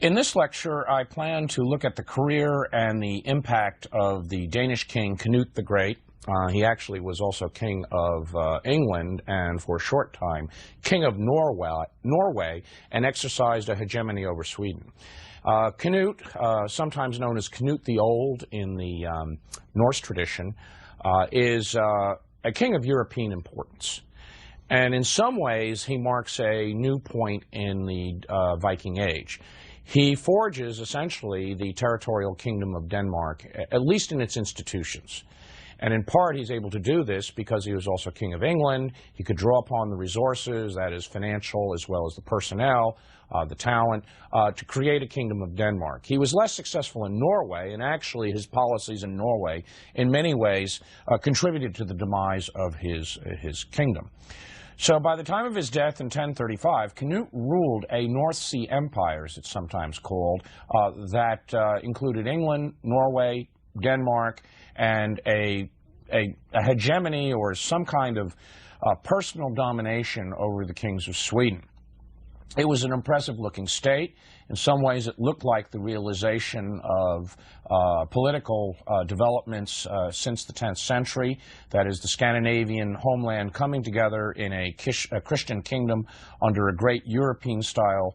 In this lecture, I plan to look at the career and the impact of the Danish king Cnut the Great. He actually was also king of England and, for a short time, king of Norway, and exercised a hegemony over Sweden. Cnut, sometimes known as Cnut the Old in the Norse tradition, is a king of European importance. And in some ways, he marks a new point in the Viking Age. He forges, essentially, the territorial kingdom of Denmark, at least in its institutions. And in part, he's able to do this because he was also king of England. He could draw upon the resources, that is financial, as well as the personnel, the talent, to create a kingdom of Denmark. He was less successful in Norway, and actually his policies in Norway, in many ways, contributed to the demise of his kingdom. So by the time of his death in 1035, Cnut ruled a North Sea empire, as it's sometimes called, that included England, Norway, Denmark, and a hegemony or some kind of personal domination over the kings of Sweden. It was an impressive-looking state. In some ways, it looked like the realization of political developments since the 10th century, that is, the Scandinavian homeland coming together in a Christian kingdom under a great European-style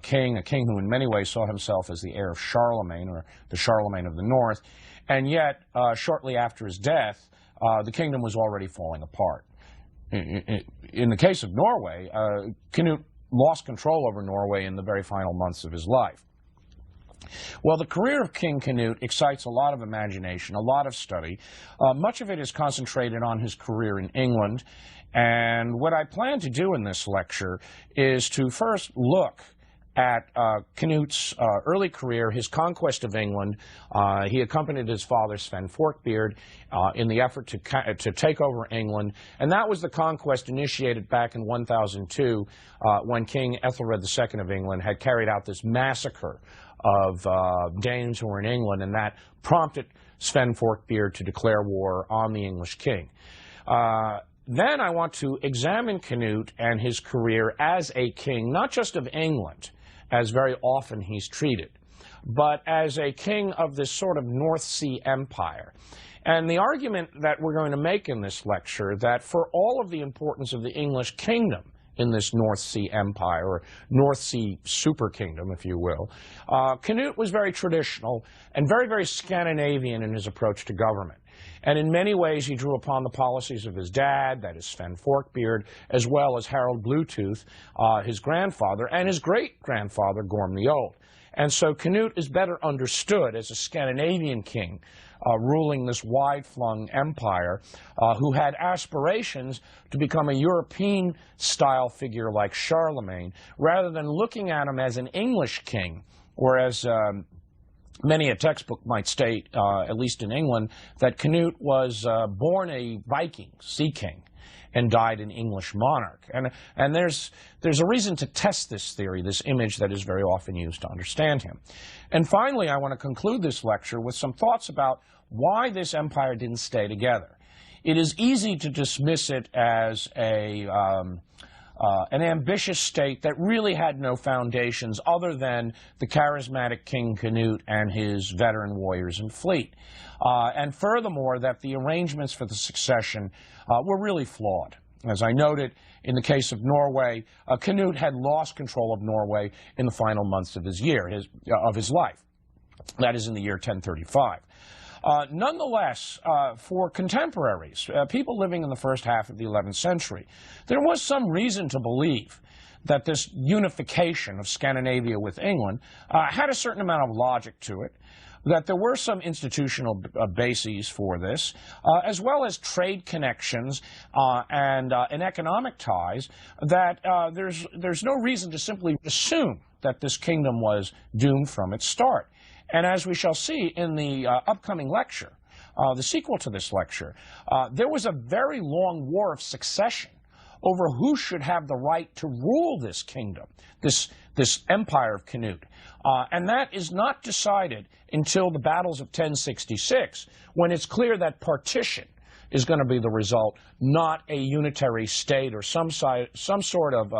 king, a king who in many ways saw himself as the heir of Charlemagne, or the Charlemagne of the North. And yet, shortly after his death, the kingdom was already falling apart. In the case of Norway, Cnut lost control over Norway in the very final months of his life. Well, the career of King Cnut excites a lot of imagination, a lot of study. Much of it is concentrated on his career in England. And what I plan to do in this lecture is to first look at Cnut's early career, his conquest of England. He accompanied his father, Sven Forkbeard, in the effort to take over England. And that was the conquest initiated back in 1002 when King Ethelred II of England had carried out this massacre of Danes who were in England, and that prompted Sven Forkbeard to declare war on the English king. Then I want to examine Cnut and his career as a king, not just of England, as very often he's treated, but as a king of this sort of North Sea empire. And the argument that we're going to make in this lecture, that for all of the importance of the English kingdom in this North Sea empire, or North Sea super kingdom, if you will, Cnut was very traditional and very, very Scandinavian in his approach to government. And in many ways, he drew upon the policies of his dad, that is Sven Forkbeard, as well as Harald Bluetooth, his grandfather, and his great-grandfather, Gorm the Old. And so Cnut is better understood as a Scandinavian king ruling this wide-flung empire who had aspirations to become a European-style figure like Charlemagne, rather than looking at him as an English king, or as many a textbook might state, at least in England, that Cnut was born a Viking, sea king, and died an English monarch. And there's a reason to test this theory, this image that is very often used to understand him. And finally, I want to conclude this lecture with some thoughts about why this empire didn't stay together. It is easy to dismiss it as an ambitious state that really had no foundations other than the charismatic King Cnut and his veteran warriors and fleet. And furthermore, that the arrangements for the succession were really flawed. As I noted, in the case of Norway, Cnut had lost control of Norway in the final months of his life. That is in the year 1035. Nonetheless, for contemporaries, people living in the first half of the 11th century, there was some reason to believe that this unification of Scandinavia with England had a certain amount of logic to it, that there were some institutional bases for this, as well as trade connections and economic ties, that there's no reason to simply assume that this kingdom was doomed from its start. And as we shall see in the upcoming lecture, the sequel to this lecture, there was a very long war of succession over who should have the right to rule this kingdom, this empire of Cnut. And that is not decided until the battles of 1066, when it's clear that partition is going to be the result, not a unitary state or some sort of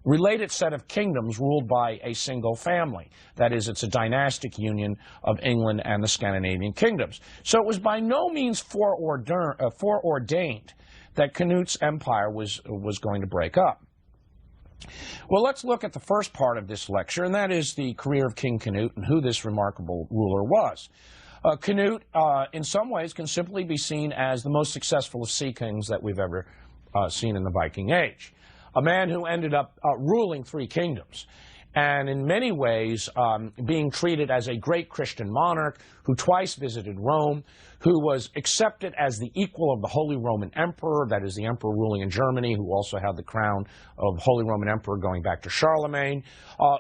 related set of kingdoms ruled by a single family. That is, it's a dynastic union of England and the Scandinavian kingdoms. So it was by no means foreordained that Cnut's empire was going to break up. Well, let's look at the first part of this lecture, and that is the career of King Cnut and who this remarkable ruler was. Cnut, in some ways, can simply be seen as the most successful of sea kings that we've ever seen in the Viking Age. A man who ended up ruling 3 kingdoms, and in many ways being treated as a great Christian monarch who twice visited Rome, who was accepted as the equal of the Holy Roman Emperor, that is the emperor ruling in Germany, who also had the crown of Holy Roman Emperor going back to Charlemagne,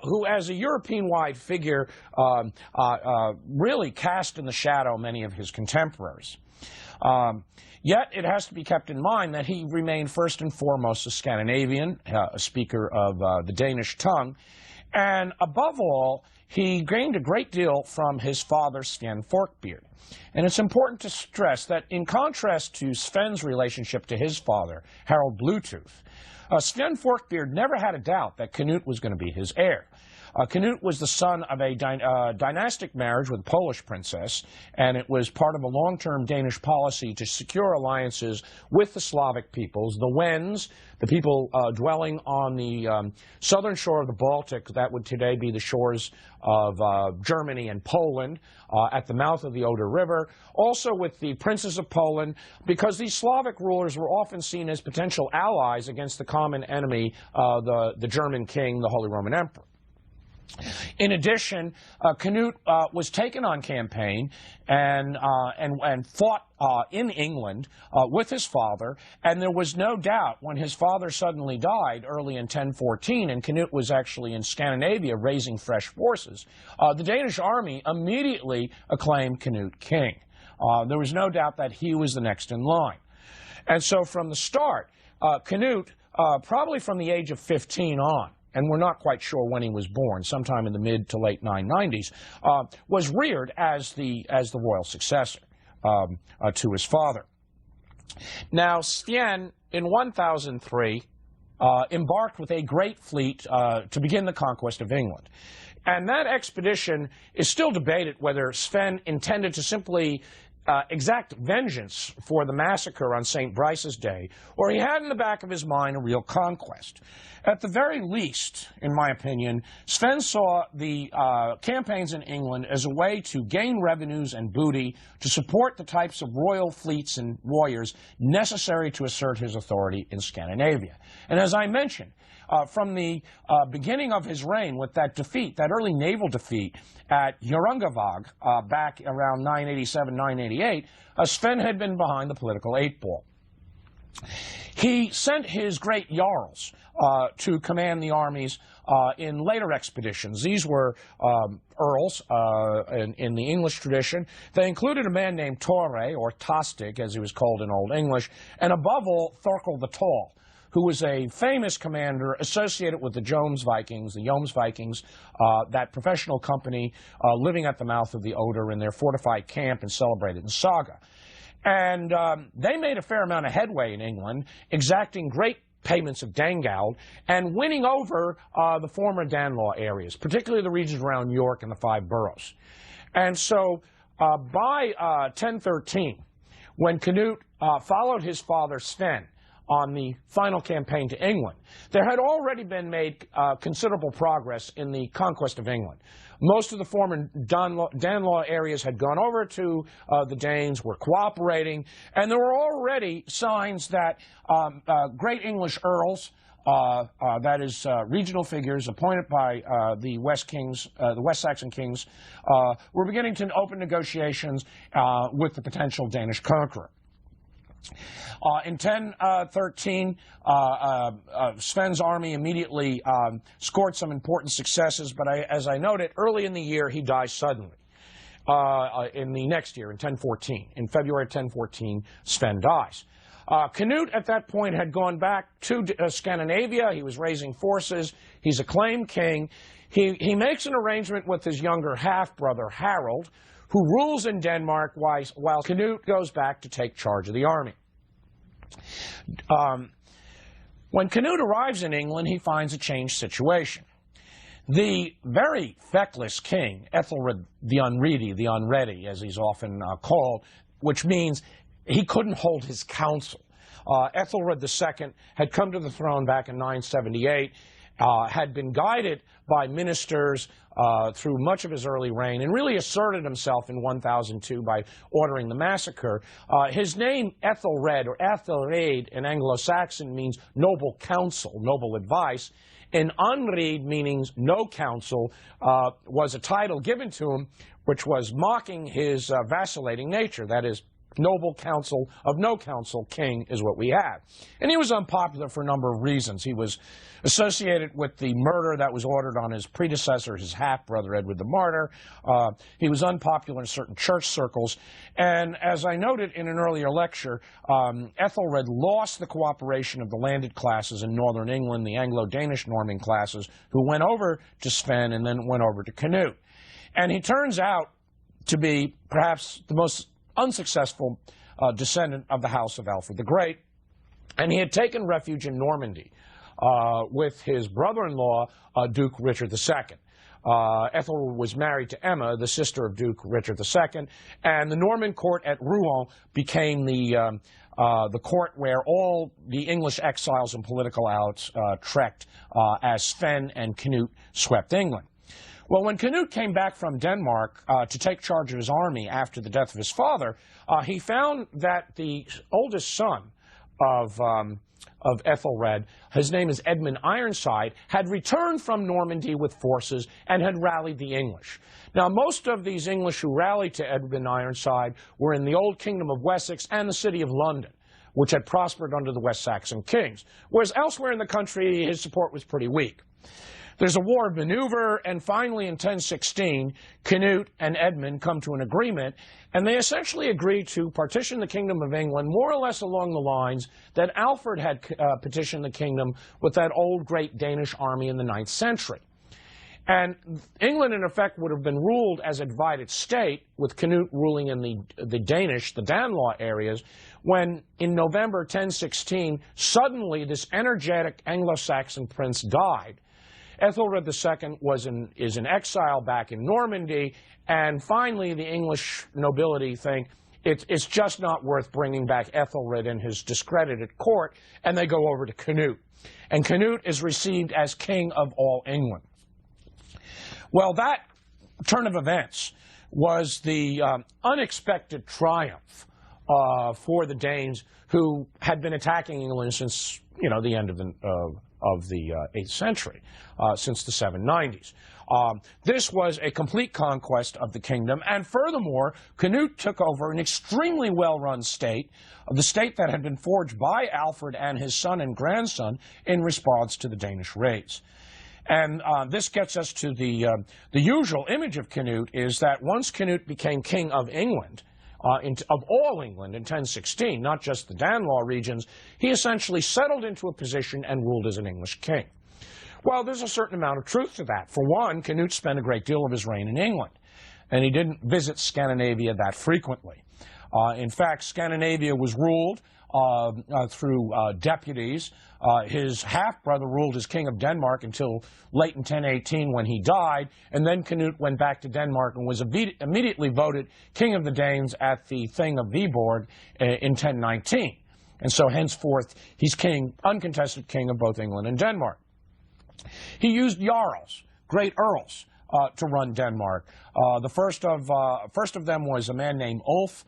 who as a European-wide figure really cast in the shadow many of his contemporaries. Yet it has to be kept in mind that he remained first and foremost a Scandinavian, a speaker of the Danish tongue, and above all, he gained a great deal from his father, Sven Forkbeard. And it's important to stress that in contrast to Sven's relationship to his father, Harald Bluetooth, Sven Forkbeard never had a doubt that Cnut was going to be his heir. Cnut was the son of a dynastic marriage with a Polish princess, and it was part of a long-term Danish policy to secure alliances with the Slavic peoples, the Wends, the people dwelling on the southern shore of the Baltic, that would today be the shores of Germany and Poland, at the mouth of the Oder River, also with the princes of Poland, because these Slavic rulers were often seen as potential allies against the common enemy, the German king, the Holy Roman Emperor. In addition, Cnut was taken on campaign and fought in England with his father, and there was no doubt when his father suddenly died early in 1014, and Cnut was actually in Scandinavia raising fresh forces, the Danish army immediately acclaimed Cnut king. There was no doubt that he was the next in line. And so from the start, Cnut, probably from the age of 15 on, and we're not quite sure when he was born, sometime in the mid to late 990s, was reared as the royal successor to his father. Now, Sven, in 1003, embarked with a great fleet to begin the conquest of England. And that expedition is still debated whether Sven intended to simply exact vengeance for the massacre on St. Brice's Day, or he had in the back of his mind a real conquest. At the very least, in my opinion, Sven saw the campaigns in England as a way to gain revenues and booty to support the types of royal fleets and warriors necessary to assert his authority in Scandinavia. And as I mentioned, from the beginning of his reign with that defeat, that early naval defeat at Hjörungavåg back around 987, 988, Sven had been behind the political 8-ball. He sent his great jarls to command the armies in later expeditions. These were earls in the English tradition. They included a man named Tore, or Tostig, as he was called in Old English, and above all, Thorkel the Tall, who was a famous commander associated with the Vikings, that professional company living at the mouth of the Oder in their fortified camp and celebrated in saga. And they made a fair amount of headway in England, exacting great payments of Danegeld and winning over the former Danelaw areas, particularly the regions around York and the 5 boroughs. And so by 1013, when Cnut followed his father Sven on the final campaign to England, there had already been made considerable progress in the conquest of England. Most of the former Danelaw areas had gone over to the Danes, were cooperating, and there were already signs that great English earls, that is, regional figures appointed by the West Saxon kings, were beginning to open negotiations with the potential Danish conqueror. In 1013, Sven's army immediately scored some important successes, but as I noted, early in the year, he dies suddenly. In the next year, in 1014, in February of 1014, Sven dies. Cnut, at that point, had gone back to Scandinavia. He was raising forces. He's acclaimed king. He makes an arrangement with his younger half-brother, Harald, who rules in Denmark while Cnut goes back to take charge of the army. When Cnut arrives in England, he finds a changed situation. The very feckless king, Ethelred the Unready, as he's often called, which means he couldn't hold his counsel. Ethelred II had come to the throne back in 978, had been guided by ministers through much of his early reign, and really asserted himself in 1002 by ordering the massacre. His name, Ethelred, or Ethelred in Anglo-Saxon, means noble counsel, noble advice. And Unread, meaning no counsel, was a title given to him, which was mocking his vacillating nature. That is, noble counsel of no counsel, king is what we have. And he was unpopular for a number of reasons. He was associated with the murder that was ordered on his predecessor, his half-brother, Edward the Martyr. He was unpopular in certain church circles. And as I noted in an earlier lecture, Ethelred lost the cooperation of the landed classes in northern England, the Anglo-Danish Norman classes, who went over to Sven and then went over to Cnut. And he turns out to be perhaps the most unsuccessful descendant of the house of Alfred the Great, and he had taken refuge in Normandy with his brother-in-law, Duke Richard II. Ethelred was married to Emma, the sister of Duke Richard II, and the Norman court at Rouen became the court where all the English exiles and political outs trekked as Sven and Cnut swept England. Well, when Cnut came back from Denmark to take charge of his army after the death of his father, he found that the oldest son of Ethelred, his name is Edmund Ironside, had returned from Normandy with forces and had rallied the English. Now, most of these English who rallied to Edmund Ironside were in the old kingdom of Wessex and the city of London, which had prospered under the West Saxon kings, whereas elsewhere in the country his support was pretty weak. There's a war of maneuver, and finally in 1016, Cnut and Edmund come to an agreement, and they essentially agree to partition the Kingdom of England more or less along the lines that Alfred had petitioned the kingdom with that old great Danish army in the 9th century. And England, in effect, would have been ruled as a divided state, with Cnut ruling in the Danish, the Danelaw areas, when in November 1016, suddenly this energetic Anglo-Saxon prince died. Ethelred II is in exile back in Normandy, and finally the English nobility think it's just not worth bringing back Ethelred and his discredited court, and they go over to Cnut. And Cnut is received as king of all England. Well, that turn of events was the unexpected triumph for the Danes, who had been attacking England since, the end of the 8th century, since the 790s. This was a complete conquest of the kingdom, and furthermore, Cnut took over an extremely well-run state, the state that had been forged by Alfred and his son and grandson in response to the Danish raids. And this gets us to the usual image of Cnut, is that once Cnut became king of England, of all England in 1016, not just the Danelaw regions, he essentially settled into a position and ruled as an English king. Well, there's a certain amount of truth to that. For one, Cnut spent a great deal of his reign in England, and he didn't visit Scandinavia that frequently. In fact, Scandinavia was ruled through deputies. His half-brother ruled as king of Denmark until late in 1018 when he died, and then Cnut went back to Denmark and was immediately voted king of the Danes at the Thing of Viborg in 1019. And so henceforth, he's king, uncontested king of both England and Denmark. He used jarls, great earls, to run Denmark. The first of them was a man named Ulf,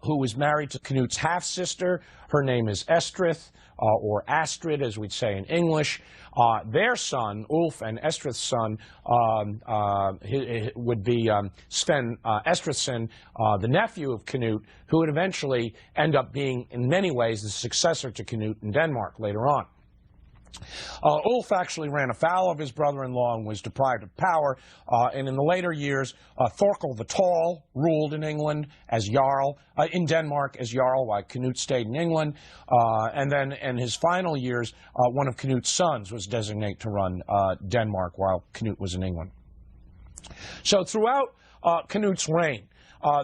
who was married to Cnut's half-sister. Her name is Estrith, or Astrid, as we'd say in English. Their son, Ulf, and Estrith's son would be Sven Estrithson, the nephew of Cnut, who would eventually end up being, in many ways, the successor to Cnut in Denmark later on. Ulf actually ran afoul of his brother-in-law and was deprived of power, and in the later years, Thorkel the Tall ruled in England as Jarl, in Denmark as Jarl, while Cnut stayed in England, and then in his final years, one of Cnut's sons was designated to run Denmark while Cnut was in England. So throughout Cnut's reign,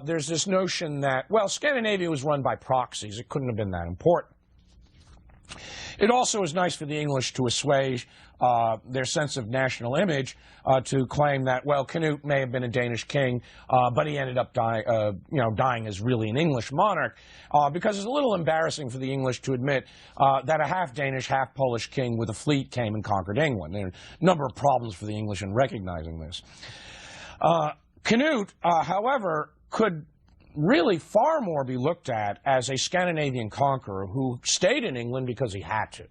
there's this notion that, well, Scandinavia was run by proxies. It couldn't have been that important. It also is nice for the English to assuage their sense of national image to claim that, well, Cnut may have been a Danish king, but he ended up dying as really an English monarch, because it's a little embarrassing for the English to admit that a half-Danish, half-Polish king with a fleet came and conquered England. There are a number of problems for the English in recognizing this. Cnut, however, could really far more be looked at as a Scandinavian conqueror who stayed in England because he had to.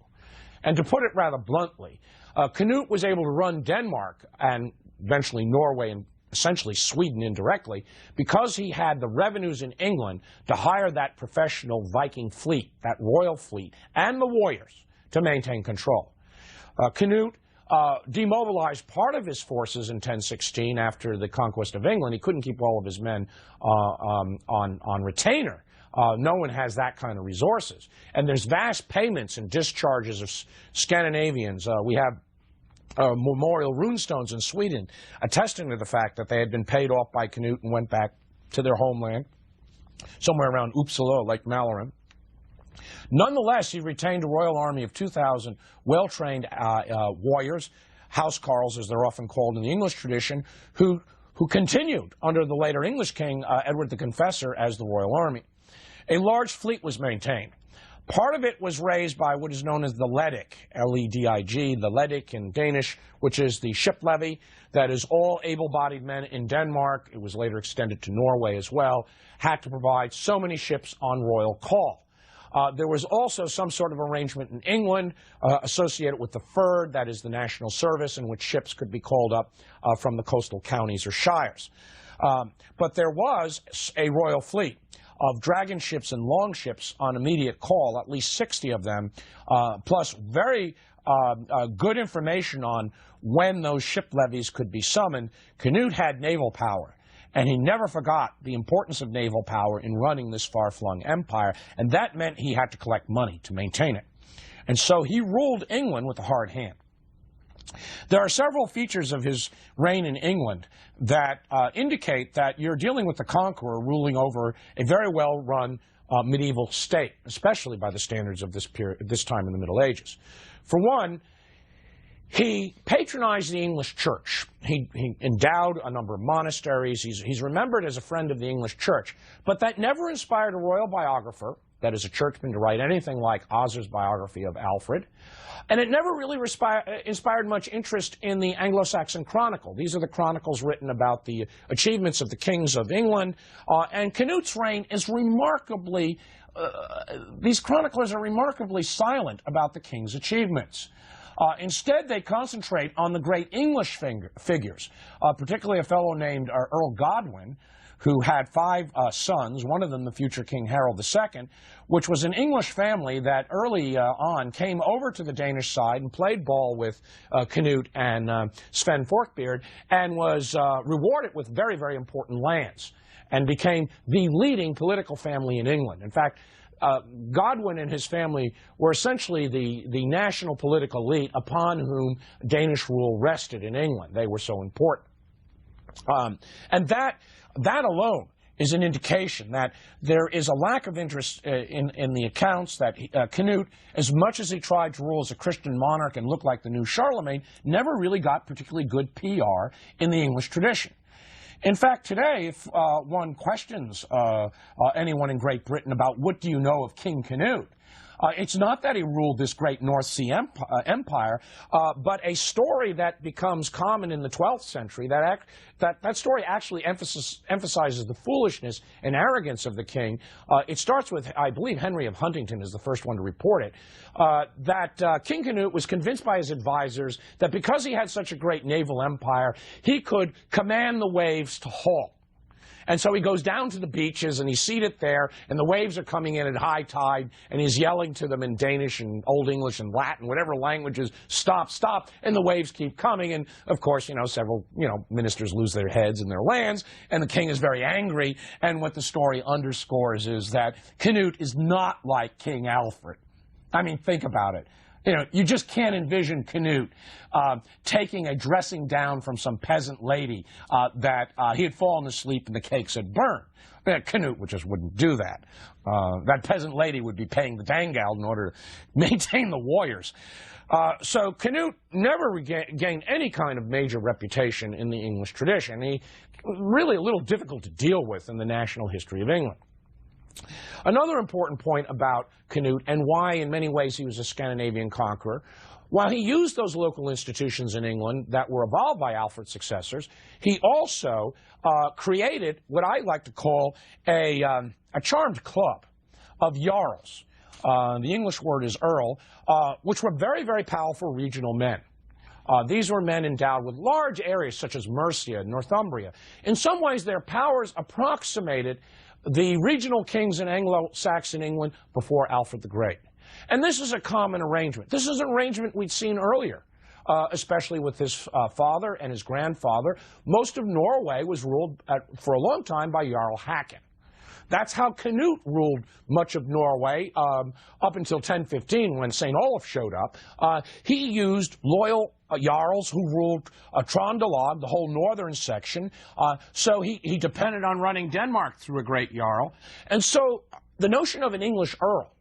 And to put it rather bluntly, Cnut was able to run Denmark and eventually Norway and essentially Sweden indirectly because he had the revenues in England to hire that professional Viking fleet, that royal fleet, and the warriors to maintain control. Cnut demobilized part of his forces in 1016 after the conquest of England. He couldn't keep all of his men on retainer. No one has that kind of resources. And there's vast payments and discharges of Scandinavians. We have memorial runestones in Sweden attesting to the fact that they had been paid off by Cnut and went back to their homeland, somewhere around Uppsala, Lake Mälaren. Nonetheless, he retained a royal army of 2,000 well-trained warriors, housecarls as they're often called in the English tradition, who continued under the later English king, Edward the Confessor, as the royal army. A large fleet was maintained. Part of it was raised by what is known as the Ledig, L-E-D-I-G, the Ledig in Danish, which is the ship levy that is all able-bodied men in Denmark. It was later extended to Norway as well, had to provide so many ships on royal call. There was also some sort of arrangement in England associated with the Fyrd, that is the national service, in which ships could be called up from the coastal counties or shires. But there was a royal fleet of dragon ships and longships on immediate call, at least 60 of them, plus very good information on when those ship levies could be summoned. Cnut had naval power, and he never forgot the importance of naval power in running this far-flung empire, and that meant he had to collect money to maintain it. And so he ruled England with a hard hand. There are several features of his reign in England that indicate that you're dealing with the conqueror ruling over a very well-run medieval state, especially by the standards of this period, this time in the Middle Ages. For one, he patronized the English church. He endowed a number of monasteries. He's remembered as a friend of the English church, but that never inspired a royal biographer, that is a churchman, to write anything like Ozer's biography of Alfred. And it never really inspired much interest in the Anglo-Saxon Chronicle. These are the chronicles written about the achievements of the kings of England. And Cnut's reign is remarkably, these chroniclers are remarkably silent about the king's achievements. Instead, they concentrate on the great English figures, particularly a fellow named Earl Godwin, who had 5 sons, one of them the future King Harold II, which was an English family that early on came over to the Danish side and played ball with Cnut and Sven Forkbeard, and was rewarded with very, very important lands, and became the leading political family in England. In fact, Godwin and his family were essentially the national political elite upon whom Danish rule rested in England. They were so important. And that alone is an indication that there is a lack of interest in the accounts that Cnut, as much as he tried to rule as a Christian monarch and look like the new Charlemagne, never really got particularly good PR in the English tradition. In fact, today, if one questions anyone in Great Britain about what do you know of King Cnut, it's not that he ruled this great North Sea empire, but a story that becomes common in the 12th century. That story actually emphasizes the foolishness and arrogance of the king. It starts with, I believe, Henry of Huntingdon is the first one to report it, that King Cnut was convinced by his advisors that because he had such a great naval empire, he could command the waves to halt. And so he goes down to the beaches, and he's seated there, and the waves are coming in at high tide, and he's yelling to them in Danish and Old English and Latin, whatever languages, stop, stop, and the waves keep coming. And, of course, several, ministers lose their heads and their lands, and the king is very angry. And what the story underscores is that Cnut is not like King Alfred. I mean, think about it. You just can't envision Cnut taking a dressing down from some peasant lady that he had fallen asleep and the cakes had burned. Cnut just wouldn't do that. That peasant lady would be paying the Dangal in order to maintain the warriors. So Cnut never gained any kind of major reputation in the English tradition. He was really a little difficult to deal with in the national history of England. Another important point about Cnut, and why in many ways he was a Scandinavian conqueror, while he used those local institutions in England that were evolved by Alfred's successors, he also created what I like to call a charmed club of jarls. The English word is earl, which were very, very powerful regional men. These were men endowed with large areas such as Mercia and Northumbria. In some ways, their powers approximated the regional kings in Anglo-Saxon England before Alfred the Great. And this is a common arrangement. This is an arrangement we'd seen earlier, especially with his father and his grandfather. Most of Norway was ruled for a long time by Jarl Hakon. That's how Cnut ruled much of Norway up until 1015 when St. Olaf showed up. He used loyal jarls who ruled Trondelag, the whole northern section. So he depended on running Denmark through a great jarl. And so the notion of an English earl,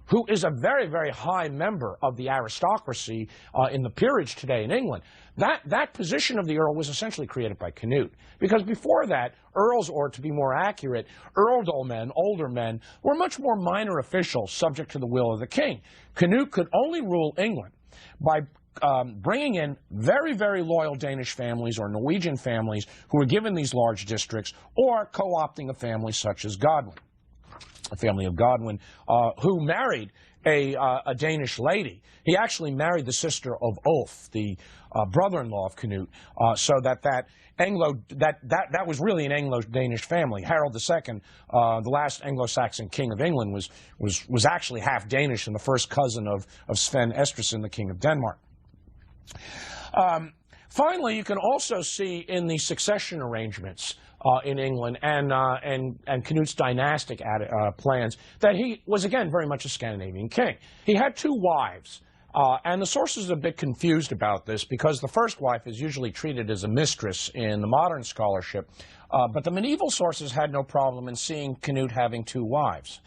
who is a very, very high member of the aristocracy in the peerage today in England, that position of the earl was essentially created by Cnut. Because before that, earls, or to be more accurate, earldolmen, older men, were much more minor officials subject to the will of the king. Cnut could only rule England by bringing in very, very loyal Danish families or Norwegian families who were given these large districts, or co-opting a family such as Godwin, a family of Godwin, who married a Danish lady. He actually married the sister of Ulf, the brother-in-law of Cnut, so that was really an Anglo-Danish family. Harold II, the last Anglo-Saxon king of England, was actually half Danish and the first cousin of Sven Estridsson, the king of Denmark. Finally, you can also see in the succession arrangements in England and Cnut's dynastic plans that he was, again, very much a Scandinavian king. He had two wives, and the sources are a bit confused about this because the first wife is usually treated as a mistress in the modern scholarship, but the medieval sources had no problem in seeing Cnut having two wives.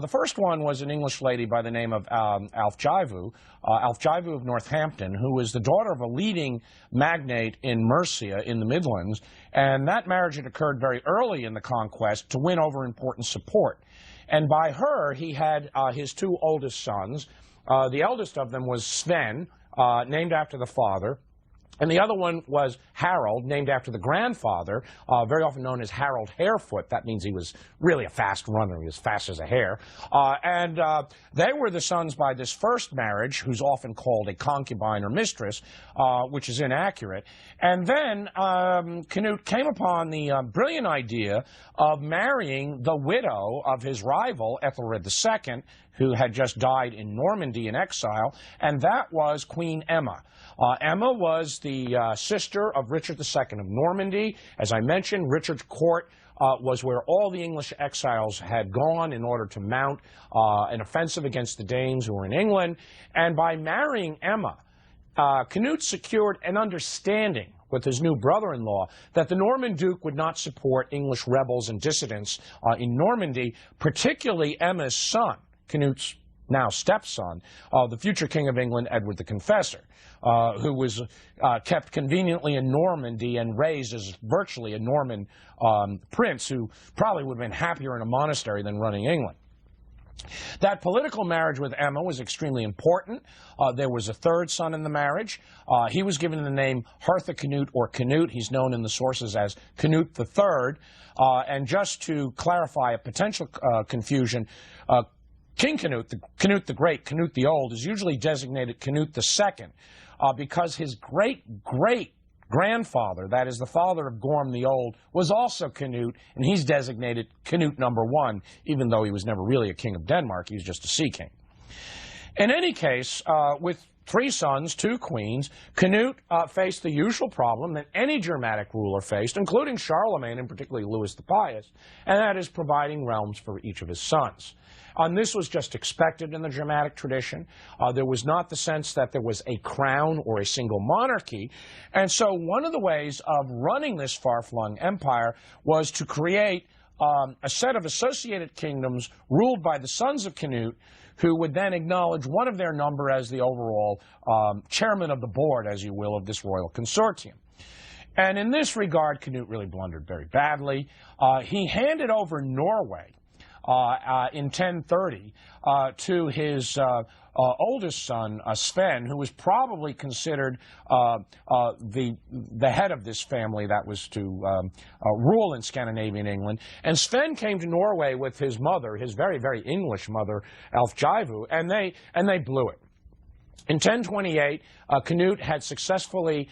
The first one was an English lady by the name of Ælfgivu of Northampton, who was the daughter of a leading magnate in Mercia in the Midlands, and that marriage had occurred very early in the conquest to win over important support. And by her, he had his two oldest sons. The eldest of them was Sven, named after the father, and the other one was Harold, named after the grandfather, very often known as Harold Harefoot. That means he was really a fast runner. He was fast as a hare. They were the sons by this first marriage, who's often called a concubine or mistress, which is inaccurate. And then Cnut came upon the brilliant idea of marrying the widow of his rival, Ethelred II, who had just died in Normandy in exile, and that was Queen Emma. Emma was the sister of Richard II of Normandy. As I mentioned, Richard's court was where all the English exiles had gone in order to mount an offensive against the Danes who were in England. And by marrying Emma, Cnut secured an understanding with his new brother-in-law that the Norman Duke would not support English rebels and dissidents in Normandy, particularly Emma's son, Cnut's now stepson, the future King of England, Edward the Confessor, who was kept conveniently in Normandy and raised as virtually a Norman prince who probably would have been happier in a monastery than running England. That political marriage with Emma was extremely important. There was a third son in the marriage. He was given the name Harthacnut or Cnut. He's known in the sources as Cnut III. And just to clarify a potential confusion, King Cnut, Cnut the Great, Cnut the Old, is usually designated Cnut II because his great-grandfather, that is the father of Gorm the Old, was also Cnut, and he's designated Cnut #1, even though he was never really a king of Denmark. He was just a sea king. In any case, with 3 sons, 2 queens, Cnut faced the usual problem that any Germanic ruler faced, including Charlemagne and particularly Louis the Pious, and that is providing realms for each of his sons. This was just expected in the Germanic tradition. There was not the sense that there was a crown or a single monarchy. And so one of the ways of running this far-flung empire was to create a set of associated kingdoms ruled by the sons of Cnut, who would then acknowledge one of their number as the overall chairman of the board, as you will, of this royal consortium. And in this regard, Cnut really blundered very badly. He handed over Norway in 1030 to his oldest son, Sven, who was probably considered the head of this family that was to rule in Scandinavian England. And Sven came to Norway with his mother, his very, very English mother, Alfjaivu, and they blew it. In 1028, Cnut had successfully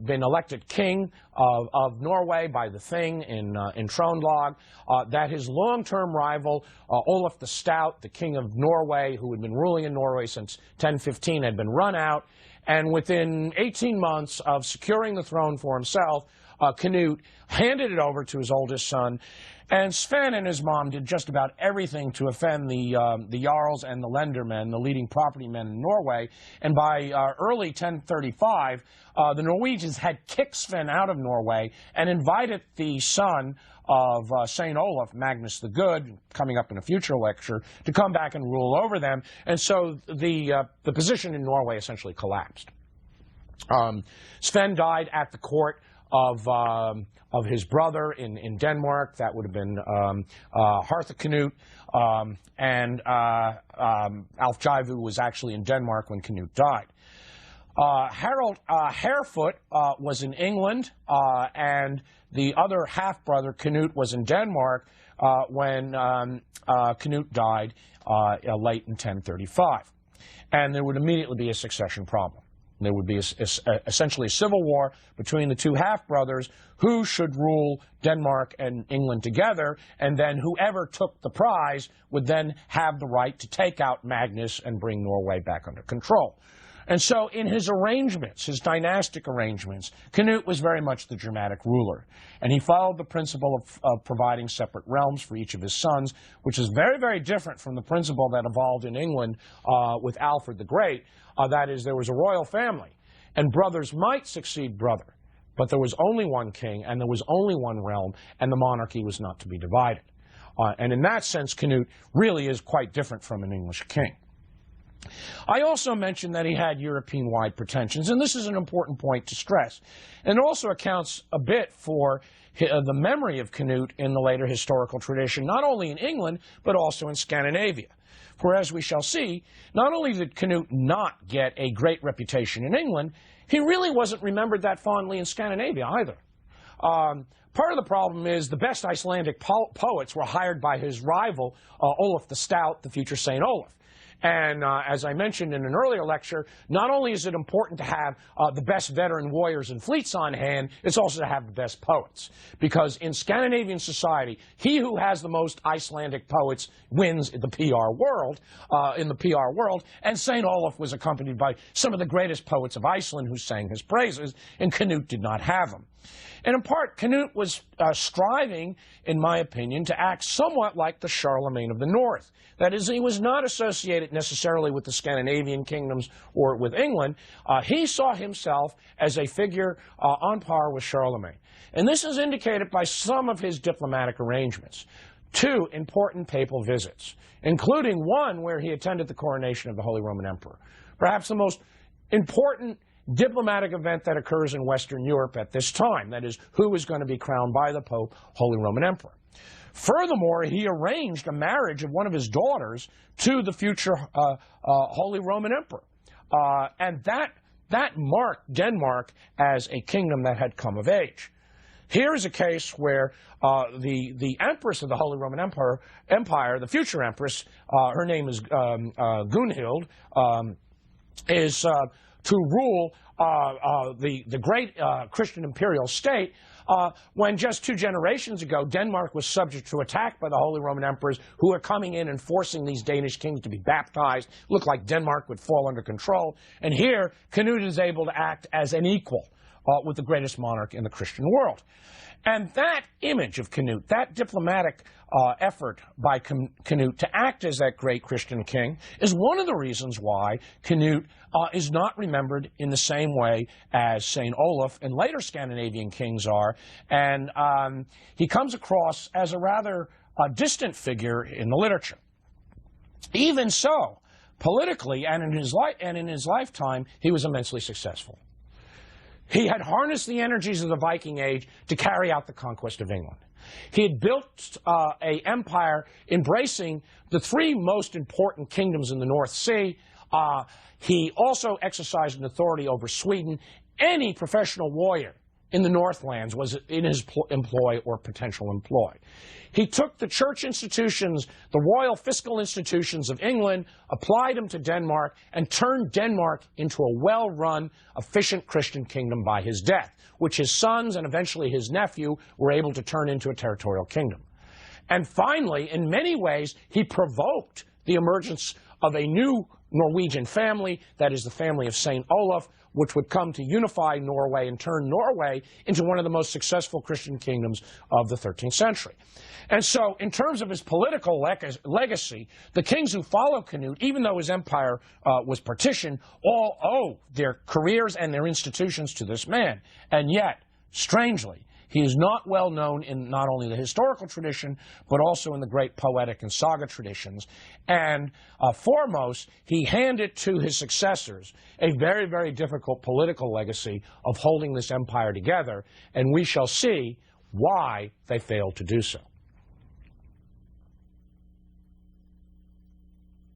been elected king of Norway by the Thing in Trøndelag, that his long-term rival, Olaf the Stout, the king of Norway, who had been ruling in Norway since 1015, had been run out, and within 18 months of securing the throne for himself, Cnut handed it over to his oldest son, and Sven and his mom did just about everything to offend the Jarls and the Lendermen, the leading property men in Norway. And by early 1035, the Norwegians had kicked Sven out of Norway and invited the son of St. Olaf, Magnus the Good, coming up in a future lecture, to come back and rule over them. And so the position in Norway essentially collapsed. Sven died at the court of his brother in Denmark. That would have been Harthacnut, and Alfjaivu was actually in Denmark when Cnut died. Harald Harefoot was in England, and the other half-brother, Cnut, was in Denmark when Cnut died late in 1035. And there would immediately be a succession problem. There would be essentially a civil war between the two half-brothers who should rule Denmark and England together, and then whoever took the prize would then have the right to take out Magnus and bring Norway back under control. And so in his arrangements, his dynastic arrangements, Cnut was very much the Germanic ruler. And he followed the principle of providing separate realms for each of his sons, which is very, very different from the principle that evolved in England with Alfred the Great. That is, there was a royal family, and brothers might succeed brother, but there was only one king, and there was only one realm, and the monarchy was not to be divided. And in that sense, Cnut really is quite different from an English king. I also mentioned that he had European-wide pretensions, and this is an important point to stress. And it also accounts a bit for the memory of Cnut in the later historical tradition, not only in England, but also in Scandinavia. For as we shall see, not only did Cnut not get a great reputation in England, he really wasn't remembered that fondly in Scandinavia either. Part of the problem is the best Icelandic poets were hired by his rival, Olaf the Stout, the future St. Olaf. And as I mentioned in an earlier lecture, not only is it important to have the best veteran warriors and fleets on hand, it's also to have the best poets. Because in Scandinavian society, he who has the most Icelandic poets wins in the PR world, and St. Olaf was accompanied by some of the greatest poets of Iceland who sang his praises, and Cnut did not have them. And in part, Cnut was striving, in my opinion, to act somewhat like the Charlemagne of the North. That is, he was not associated necessarily with the Scandinavian kingdoms or with England. He saw himself as a figure on par with Charlemagne. And this is indicated by some of his diplomatic arrangements. 2 important papal visits, including one where he attended the coronation of the Holy Roman Emperor. Perhaps the most important diplomatic event that occurs in Western Europe at this time. That is, who is going to be crowned by the Pope, Holy Roman Emperor. Furthermore, he arranged a marriage of one of his daughters to the future Holy Roman Emperor. And that marked Denmark as a kingdom that had come of age. Here is a case where the empress of the Holy Roman Empire, the future empress, her name is Gunhild, is to rule the great Christian imperial state, when just 2 generations ago, Denmark was subject to attack by the Holy Roman emperors who were coming in and forcing these Danish kings to be baptized. Looked like Denmark would fall under control. And here, Cnut is able to act as an equal with the greatest monarch in the Christian world. And that image of Cnut, that diplomatic effort by Cnut to act as that great Christian king, is one of the reasons why Cnut is not remembered in the same way as St. Olaf and later Scandinavian kings are. And he comes across as a rather distant figure in the literature. Even so, politically and in his lifetime, he was immensely successful. He had harnessed the energies of the Viking Age to carry out the conquest of England. He had built an empire embracing the three most important kingdoms in the North Sea. He also exercised an authority over Sweden. Any professional warrior in the Northlands was in his employ or potential employ. He took the church institutions, the royal fiscal institutions of England, applied them to Denmark, and turned Denmark into a well-run, efficient Christian kingdom by his death, which his sons and eventually his nephew were able to turn into a territorial kingdom. And finally, in many ways, he provoked the emergence of a new Norwegian family, that is the family of St. Olaf, which would come to unify Norway and turn Norway into one of the most successful Christian kingdoms of the 13th century. And so, in terms of his political legacy, the kings who follow Cnut, even though his empire was partitioned, all owe their careers and their institutions to this man. And yet, strangely, he is not well known in not only the historical tradition, but also in the great poetic and saga traditions. And foremost, he handed to his successors a very, very difficult political legacy of holding this empire together, and we shall see why they failed to do so.